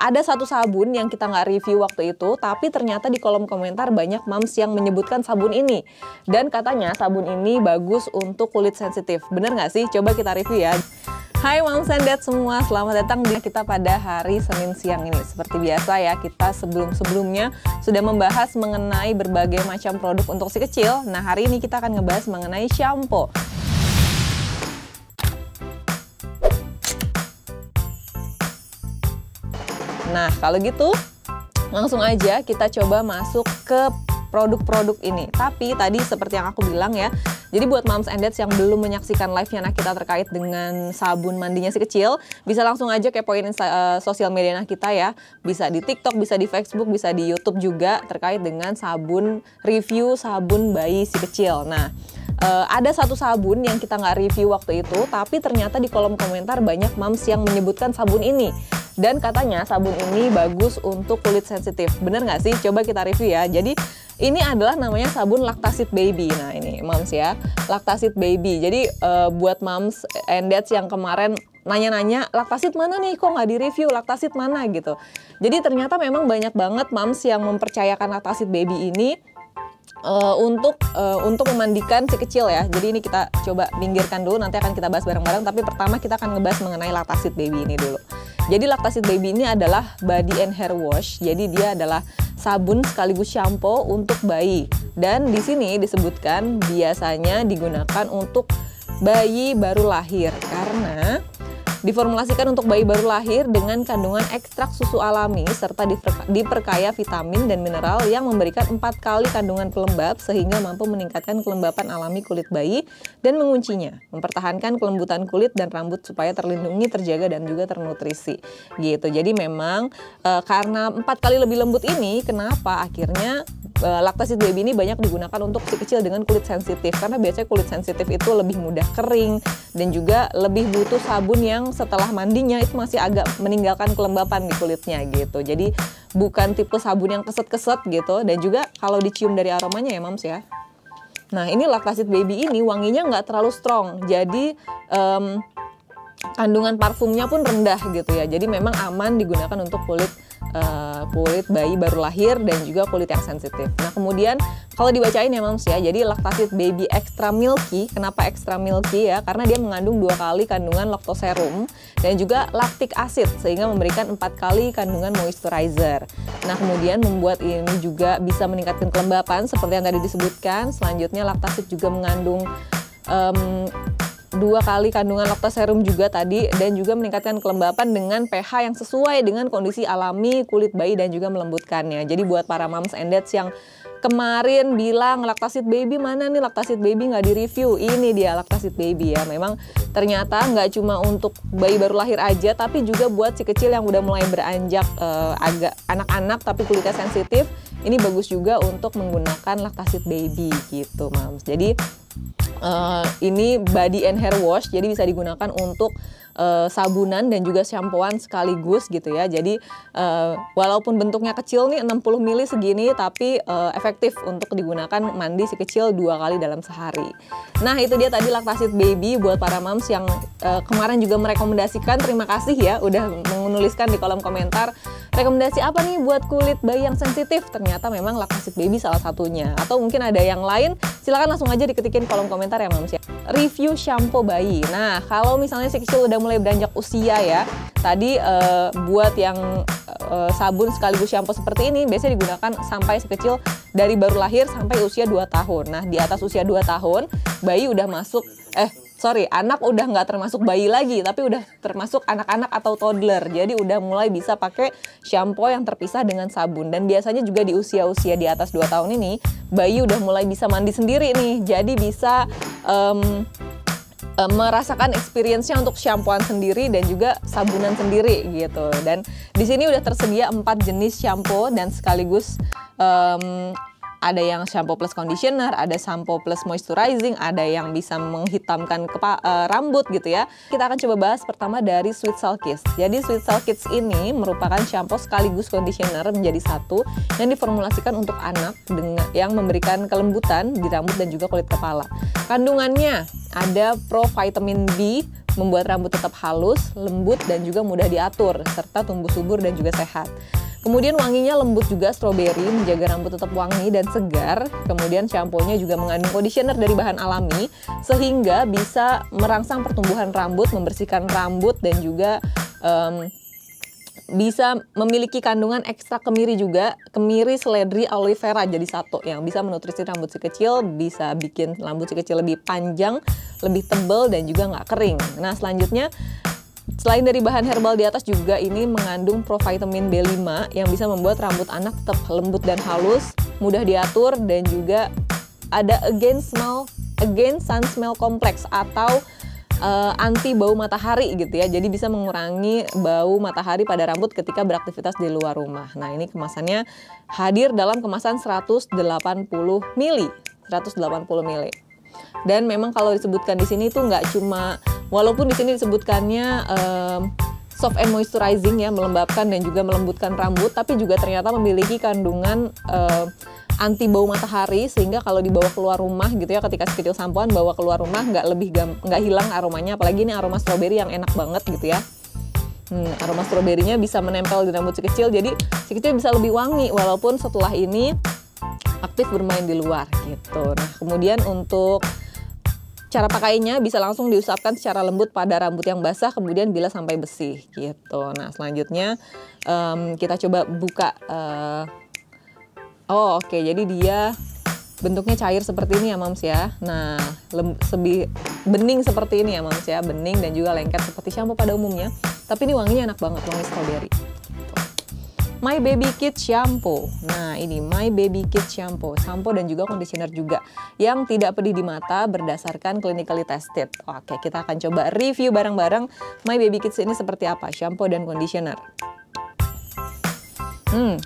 Ada satu sabun yang kita nggak review waktu itu, tapi ternyata di kolom komentar banyak moms yang menyebutkan sabun ini. Dan katanya sabun ini bagus untuk kulit sensitif. Bener nggak sih? Coba kita review ya. Hai moms and dad semua, selamat datang di kita pada hari Senin siang ini. Seperti biasa ya, kita sebelum-sebelumnya sudah membahas mengenai berbagai macam produk untuk si kecil. Nah, hari ini kita akan ngebahas mengenai shampoo. Nah, kalau gitu langsung aja kita coba masuk ke produk-produk ini. Tapi tadi seperti yang aku bilang ya, jadi buat moms and dads yang belum menyaksikan live-nya kita terkait dengan sabun mandinya si kecil, bisa langsung aja kepoin sosial media kita ya. Bisa di TikTok, bisa di Facebook, bisa di YouTube juga terkait dengan sabun, review sabun bayi si kecil. Nah, ada satu sabun yang kita nggak review waktu itu, tapi ternyata di kolom komentar banyak moms yang menyebutkan sabun ini. Dan katanya sabun ini bagus untuk kulit sensitif. Bener nggak sih? Coba kita review ya. Jadi ini adalah namanya sabun Lactacyd Baby. Nah ini moms ya, Lactacyd Baby. Jadi buat moms and dads yang kemarin nanya-nanya, Lactacyd mana nih? Kok nggak di-review? Lactacyd mana gitu. Jadi ternyata memang banyak banget moms yang mempercayakan Lactacyd Baby ini untuk memandikan si kecil ya. Jadi ini kita coba pinggirkan dulu, nanti akan kita bahas bareng-bareng. Tapi pertama kita akan ngebahas mengenai Lactacyd Baby ini dulu. Jadi Lactacyd Baby ini adalah body and hair wash. Jadi dia adalah sabun sekaligus shampoo untuk bayi. Dan di sini disebutkan biasanya digunakan untuk bayi baru lahir karena diformulasikan untuk bayi baru lahir dengan kandungan ekstrak susu alami serta diperkaya vitamin dan mineral yang memberikan 4 kali kandungan pelembab sehingga mampu meningkatkan kelembapan alami kulit bayi dan menguncinya, mempertahankan kelembutan kulit dan rambut supaya terlindungi, terjaga dan juga ternutrisi gitu. Jadi memang karena 4 kali lebih lembut ini, kenapa akhirnya Lactacyd Baby ini banyak digunakan untuk si kecil dengan kulit sensitif, karena biasanya kulit sensitif itu lebih mudah kering dan juga lebih butuh sabun yang setelah mandinya itu masih agak meninggalkan kelembapan di kulitnya gitu. Jadi bukan tipe sabun yang keset-keset gitu, dan juga kalau dicium dari aromanya ya moms ya. Nah ini Lactacyd Baby ini wanginya nggak terlalu strong, jadi kandungan parfumnya pun rendah gitu ya. Jadi memang aman digunakan untuk kulit bayi baru lahir dan juga kulit yang sensitif. Nah kemudian kalau dibacain ya moms ya, jadi Lactacyd Baby Extra Milky. Kenapa extra milky ya? Karena dia mengandung 2 kali kandungan lactoserum dan juga lactic acid sehingga memberikan 4 kali kandungan moisturizer. Nah kemudian membuat ini juga bisa meningkatkan kelembapan seperti yang tadi disebutkan. Selanjutnya Lactacyd juga mengandung 2 kali kandungan lactoserum juga tadi, dan juga meningkatkan kelembapan dengan pH yang sesuai dengan kondisi alami kulit bayi dan juga melembutkannya. Jadi buat para moms and dads yang kemarin bilang Lactacyd Baby mana nih, Lactacyd Baby nggak di-review, ini dia Lactacyd Baby ya. Memang ternyata nggak cuma untuk bayi baru lahir aja, tapi juga buat si kecil yang udah mulai beranjak agak anak-anak tapi kulitnya sensitif, ini bagus juga untuk menggunakan Lactacyd Baby gitu moms. Jadi ini body and hair wash, jadi bisa digunakan untuk sabunan dan juga shampooan sekaligus gitu ya. Jadi walaupun bentuknya kecil nih 60 ml segini, tapi efektif untuk digunakan mandi si kecil 2 kali dalam sehari. Nah itu dia tadi Lactacyd Baby buat para moms yang kemarin juga merekomendasikan. Terima kasih ya udah menuliskan di kolom komentar rekomendasi apa nih buat kulit bayi yang sensitif. Ternyata memang Lactacyd Baby salah satunya, atau mungkin ada yang lain, silakan langsung aja diketikin kolom komentar ya moms ya. Review shampoo bayi. Nah kalau misalnya si kecil udah mulai beranjak usia ya, tadi buat yang sabun sekaligus shampoo seperti ini biasanya digunakan sampai si kecil dari baru lahir sampai usia 2 tahun. Nah di atas usia 2 tahun bayi udah masuk anak udah nggak termasuk bayi lagi, tapi udah termasuk anak-anak atau toddler. Jadi udah mulai bisa pakai shampoo yang terpisah dengan sabun. Dan biasanya juga di usia-usia di atas 2 tahun ini, bayi udah mulai bisa mandi sendiri nih. Jadi bisa merasakan experience-nya untuk shampooan sendiri dan juga sabunan sendiri gitu. Dan di sini udah tersedia 4 jenis shampoo dan sekaligus Ada yang shampoo plus conditioner, ada shampoo plus moisturizing, ada yang bisa menghitamkan rambut gitu ya. Kita akan coba bahas pertama dari Sweet Soul Kids. Jadi Sweet Soul Kids ini merupakan shampoo sekaligus conditioner menjadi satu yang diformulasikan untuk anak dengan yang memberikan kelembutan di rambut dan juga kulit kepala. Kandungannya ada provitamin B, membuat rambut tetap halus, lembut, dan juga mudah diatur, serta tumbuh subur dan juga sehat. Kemudian wanginya lembut juga stroberi, menjaga rambut tetap wangi dan segar. Kemudian shampoo-nya juga mengandung conditioner dari bahan alami, sehingga bisa merangsang pertumbuhan rambut, membersihkan rambut, dan juga bisa memiliki kandungan ekstra kemiri juga, kemiri, seledri, aloe vera jadi satu yang bisa menutrisi rambut si kecil, bisa bikin rambut si kecil lebih panjang, lebih tebal dan juga nggak kering. Nah selanjutnya, selain dari bahan herbal di atas juga ini mengandung provitamin B5 yang bisa membuat rambut anak tetap lembut dan halus, mudah diatur, dan juga ada against sun smell complex atau anti bau matahari gitu ya. Jadi bisa mengurangi bau matahari pada rambut ketika beraktivitas di luar rumah. Nah, ini kemasannya hadir dalam kemasan 180 ml. Dan memang kalau disebutkan di sini itu nggak cuma, walaupun di sini disebutkannya soft and moisturizing ya, melembabkan dan juga melembutkan rambut, tapi juga ternyata memiliki kandungan anti bau matahari, sehingga kalau dibawa keluar rumah gitu ya, ketika si kecil sampoan bawa keluar rumah nggak hilang aromanya, apalagi ini aroma stroberi yang enak banget gitu ya. Aroma stroberinya bisa menempel di rambut si kecil, jadi si kecil bisa lebih wangi walaupun setelah ini aktif bermain di luar gitu. Nah kemudian untuk cara pakainya bisa langsung diusapkan secara lembut pada rambut yang basah, kemudian bilas sampai bersih gitu. Nah selanjutnya kita coba buka. Oke, jadi dia bentuknya cair seperti ini ya Mams ya. Nah, bening seperti ini ya Mams ya, bening dan juga lengket seperti shampoo pada umumnya. Tapi ini wanginya enak banget, wangi stroberi. My Baby Kids Shampoo. Nah, ini My Baby Kids Shampoo, shampoo dan juga conditioner juga yang tidak pedih di mata berdasarkan clinically tested. Oke, kita akan coba review bareng-bareng My Baby Kids ini seperti apa, shampoo dan conditioner.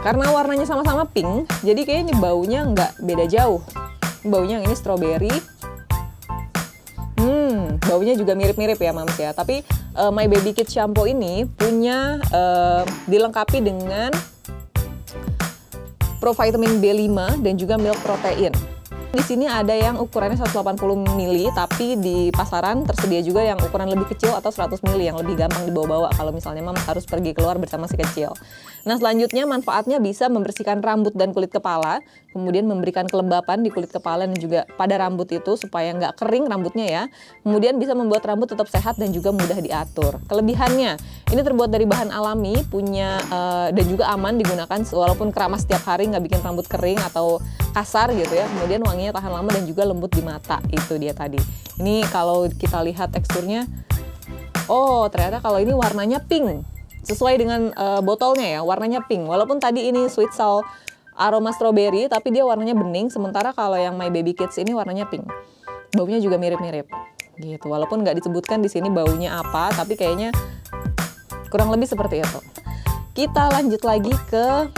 Karena warnanya sama-sama pink, jadi kayaknya baunya nggak beda jauh. Baunya yang ini stroberi. Baunya juga mirip-mirip ya Mams ya. Tapi My Baby Kids Shampoo ini punya dilengkapi dengan provitamin B5 dan juga milk protein. Di sini ada yang ukurannya 180 ml, tapi di pasaran tersedia juga yang ukuran lebih kecil atau 100 ml yang lebih gampang dibawa-bawa kalau misalnya Mams harus pergi keluar bersama si kecil. Nah, selanjutnya manfaatnya bisa membersihkan rambut dan kulit kepala, kemudian memberikan kelembapan di kulit kepala dan juga pada rambut itu supaya nggak kering rambutnya ya. Kemudian bisa membuat rambut tetap sehat dan juga mudah diatur. Kelebihannya, ini terbuat dari bahan alami, dan juga aman digunakan walaupun keramas setiap hari, nggak bikin rambut kering atau kasar gitu ya. Kemudian wanginya tahan lama dan juga lembut di mata, itu dia tadi. Ini kalau kita lihat teksturnya, ternyata kalau ini warnanya pink. Sesuai dengan botolnya ya, warnanya pink. Walaupun tadi ini Sweet Soul aroma strawberry, tapi dia warnanya bening. Sementara kalau yang My Baby Kids ini warnanya pink. Baunya juga mirip-mirip gitu. Walaupun nggak disebutkan di sini baunya apa, tapi kayaknya kurang lebih seperti itu. Kita lanjut lagi ke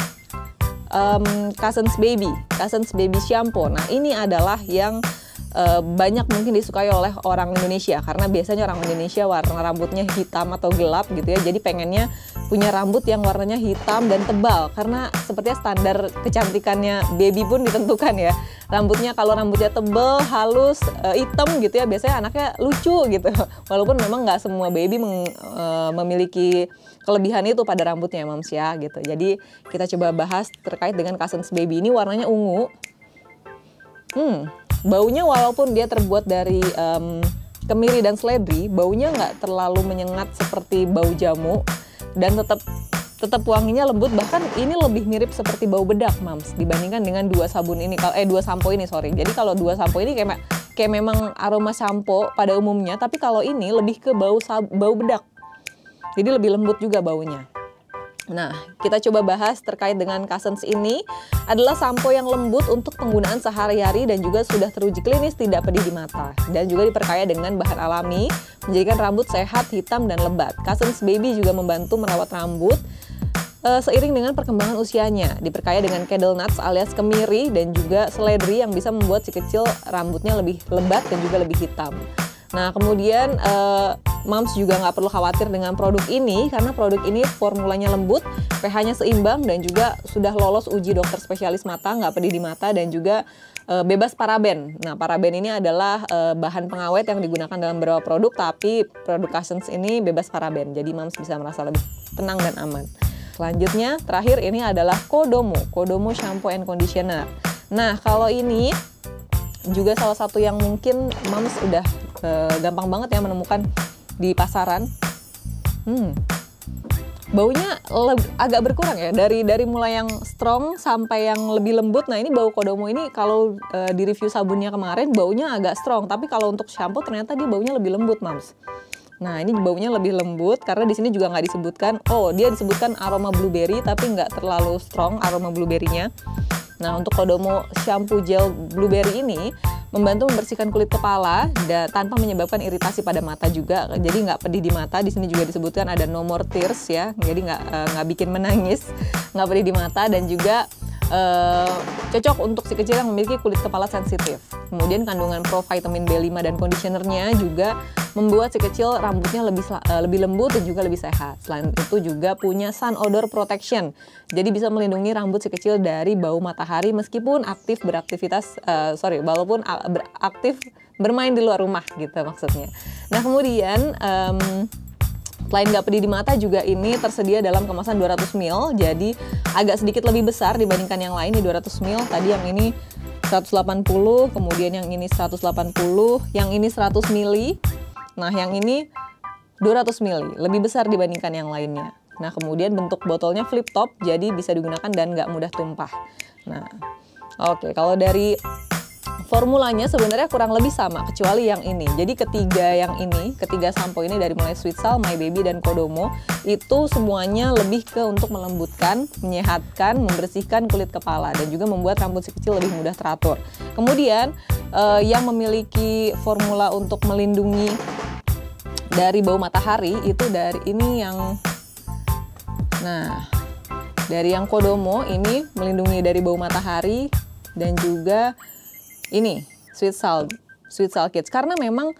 Cousins Baby Shampoo. Nah ini adalah yang banyak mungkin disukai oleh orang Indonesia, karena biasanya orang Indonesia warna rambutnya hitam atau gelap gitu ya, jadi pengennya punya rambut yang warnanya hitam dan tebal, karena sepertinya standar kecantikannya baby pun ditentukan ya, rambutnya kalau rambutnya tebal, halus, hitam gitu ya, biasanya anaknya lucu gitu, walaupun memang nggak semua baby memiliki kelebihan itu pada rambutnya Mams ya gitu. Jadi kita coba bahas terkait dengan Cousins Baby. Ini warnanya ungu. Baunya walaupun dia terbuat dari kemiri dan seledri, baunya nggak terlalu menyengat seperti bau jamu, dan tetap wanginya lembut. Bahkan ini lebih mirip seperti bau bedak Mams dibandingkan dengan dua sampo ini sorry. Jadi kalau dua sampo ini kayak memang aroma sampo pada umumnya, tapi kalau ini lebih ke bau bedak. Jadi lebih lembut juga baunya. Nah, kita coba bahas terkait dengan Cousins ini. Adalah sampo yang lembut untuk penggunaan sehari-hari dan juga sudah teruji klinis tidak pedih di mata. Dan juga diperkaya dengan bahan alami, menjadikan rambut sehat, hitam, dan lebat. Cousins Baby juga membantu merawat rambut seiring dengan perkembangan usianya, diperkaya dengan candle nuts alias kemiri dan juga seledri yang bisa membuat si kecil rambutnya lebih lebat dan juga lebih hitam. Nah, kemudian moms juga nggak perlu khawatir dengan produk ini karena produk ini formulanya lembut, pH-nya seimbang dan juga sudah lolos uji dokter spesialis mata, nggak pedih di mata dan juga bebas paraben. Nah, paraben ini adalah bahan pengawet yang digunakan dalam beberapa produk, tapi produk Cussons ini bebas paraben, jadi moms bisa merasa lebih tenang dan aman. Selanjutnya, terakhir ini adalah Kodomo Shampoo and Conditioner. Nah, kalau ini juga salah satu yang mungkin moms udah gampang banget ya menemukan di pasaran. Baunya agak berkurang ya, dari mulai yang strong sampai yang lebih lembut. Nah, ini bau Kodomo ini kalau di review sabunnya kemarin baunya agak strong, tapi kalau untuk shampoo ternyata dia baunya lebih lembut, moms. Nah, ini baunya lebih lembut karena di sini juga nggak disebutkan. Oh, dia disebutkan aroma blueberry tapi nggak terlalu strong aroma blueberry-nya. Nah, untuk Kodomo shampoo gel blueberry ini membantu membersihkan kulit kepala dan tanpa menyebabkan iritasi pada mata juga. Jadi nggak pedih di mata. Di sini juga disebutkan ada no more tears ya. Jadi nggak bikin menangis, nggak pedih di mata dan juga cocok untuk si kecil yang memiliki kulit kepala sensitif. Kemudian kandungan provitamin B5 dan conditionernya juga membuat si kecil rambutnya lebih lembut dan juga lebih sehat. Selain itu juga punya sun odor protection. Jadi bisa melindungi rambut si kecil dari bau matahari meskipun aktif aktif bermain di luar rumah gitu maksudnya. Nah, kemudian selain nggak pedih di mata juga ini tersedia dalam kemasan 200 ml, jadi agak sedikit lebih besar dibandingkan yang lain di 200 ml. Tadi yang ini 180, kemudian yang ini 180, yang ini 100 ml. Nah, yang ini 200 ml, lebih besar dibandingkan yang lainnya. Nah, kemudian bentuk botolnya flip top, jadi bisa digunakan dan nggak mudah tumpah. Nah, oke, kalau dari formulanya sebenarnya kurang lebih sama kecuali yang ini. Jadi ketiga sampo ini dari mulai Sweet Sal, My Baby dan Kodomo itu semuanya lebih ke untuk melembutkan, menyehatkan, membersihkan kulit kepala dan juga membuat rambut si kecil lebih mudah teratur. Kemudian yang memiliki formula untuk melindungi dari bau matahari itu dari ini dari yang Kodomo ini melindungi dari bau matahari dan juga ini Sweet Sal Kids karena memang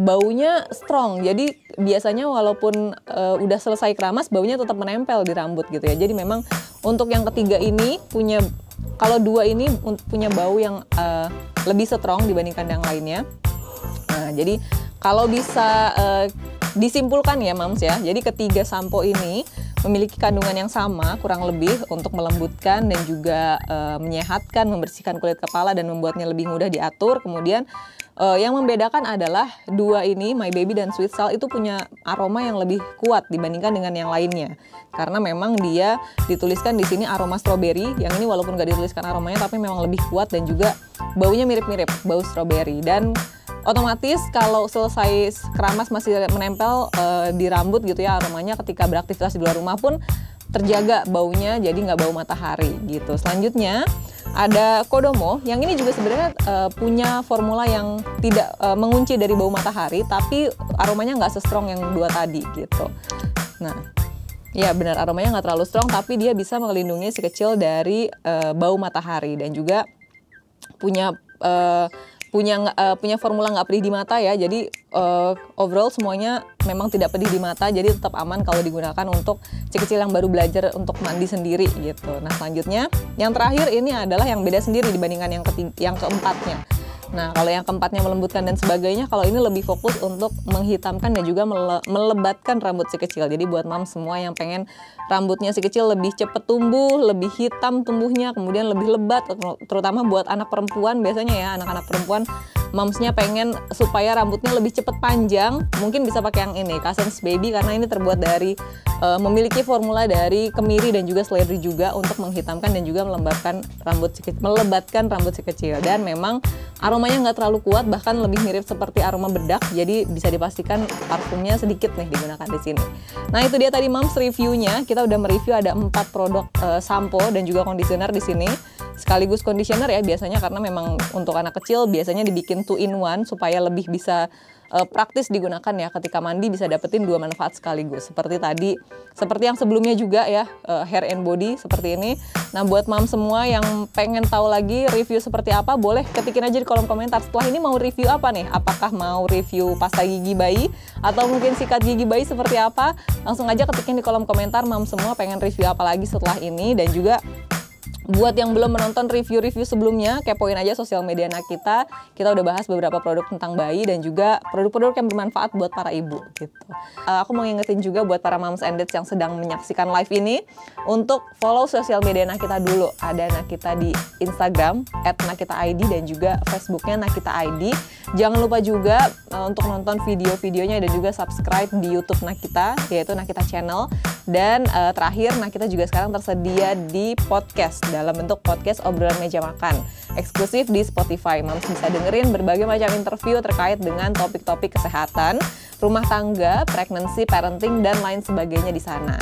baunya strong. Jadi biasanya walaupun udah selesai keramas baunya tetap menempel di rambut gitu ya. Jadi memang untuk yang ketiga ini kalau dua ini punya bau yang lebih strong dibandingkan yang lainnya. Nah, jadi kalau bisa disimpulkan ya moms ya. Jadi ketiga sampo ini memiliki kandungan yang sama kurang lebih untuk melembutkan dan juga menyehatkan, membersihkan kulit kepala dan membuatnya lebih mudah diatur. Kemudian yang membedakan adalah dua ini, My Baby dan Sweet Sal itu punya aroma yang lebih kuat dibandingkan dengan yang lainnya. Karena memang dia dituliskan di sini aroma strawberry, yang ini walaupun nggak dituliskan aromanya tapi memang lebih kuat dan juga baunya mirip-mirip bau strawberry. Dan otomatis kalau selesai keramas masih menempel di rambut gitu ya aromanya, ketika beraktivitas di luar rumah pun terjaga baunya jadi nggak bau matahari gitu. Selanjutnya ada Kodomo, yang ini juga sebenarnya punya formula yang tidak mengunci dari bau matahari tapi aromanya nggak se-strong yang dua tadi gitu. Nah, ya benar aromanya nggak terlalu strong tapi dia bisa melindungi si kecil dari bau matahari dan juga punya formula nggak pedih di mata ya. Jadi overall semuanya memang tidak pedih di mata, jadi tetap aman kalau digunakan untuk si kecil yang baru belajar untuk mandi sendiri gitu. Nah, selanjutnya yang terakhir ini adalah yang beda sendiri dibandingkan yang keempatnya. Nah, kalau yang keempatnya melembutkan dan sebagainya, kalau ini lebih fokus untuk menghitamkan dan juga melebatkan rambut si kecil. Jadi buat mom semua yang pengen rambutnya si kecil lebih cepat tumbuh, lebih hitam tumbuhnya, kemudian lebih lebat, terutama buat anak perempuan biasanya ya, anak-anak perempuan momsnya pengen supaya rambutnya lebih cepat panjang, mungkin bisa pakai yang ini, Cussons Baby, karena ini terbuat dari memiliki formula dari kemiri dan juga seledri juga untuk menghitamkan dan juga melebatkan rambut si kecil. Dan memang aromanya nggak terlalu kuat, bahkan lebih mirip seperti aroma bedak, jadi bisa dipastikan parfumnya sedikit nih digunakan di sini. Nah, itu dia tadi moms reviewnya. Kita udah mereview ada 4 produk sampo dan juga conditioner di sini. Sekaligus conditioner ya biasanya, karena memang untuk anak kecil biasanya dibikin 2 in 1 supaya lebih bisa praktis digunakan ya ketika mandi, bisa dapetin 2 manfaat sekaligus. Seperti tadi, seperti yang sebelumnya juga ya, hair and body seperti ini. Nah, buat mom semua yang pengen tahu lagi review seperti apa, boleh ketikin aja di kolom komentar. Setelah ini mau review apa nih? Apakah mau review pasta gigi bayi atau mungkin sikat gigi bayi seperti apa? Langsung aja ketikin di kolom komentar mom semua pengen review apa lagi setelah ini. Dan juga buat yang belum menonton review-review sebelumnya, kepoin aja sosial media Nakita. Kita udah bahas beberapa produk tentang bayi dan juga produk-produk yang bermanfaat buat para ibu gitu. Aku mau ngingetin juga buat para moms and dads yang sedang menyaksikan live ini untuk follow sosial media Nakita dulu. Ada Nakita di Instagram @nakitaid dan juga Facebooknya nakitaid. Jangan lupa juga untuk nonton video-videonya dan juga subscribe di YouTube Nakita, yaitu Nakita Channel. Dan terakhir, Nakita juga sekarang tersedia di podcast dalam bentuk podcast obrolan meja makan eksklusif di Spotify. Moms bisa dengerin berbagai macam interview terkait dengan topik-topik kesehatan, rumah tangga, pregnancy, parenting, dan lain sebagainya di sana.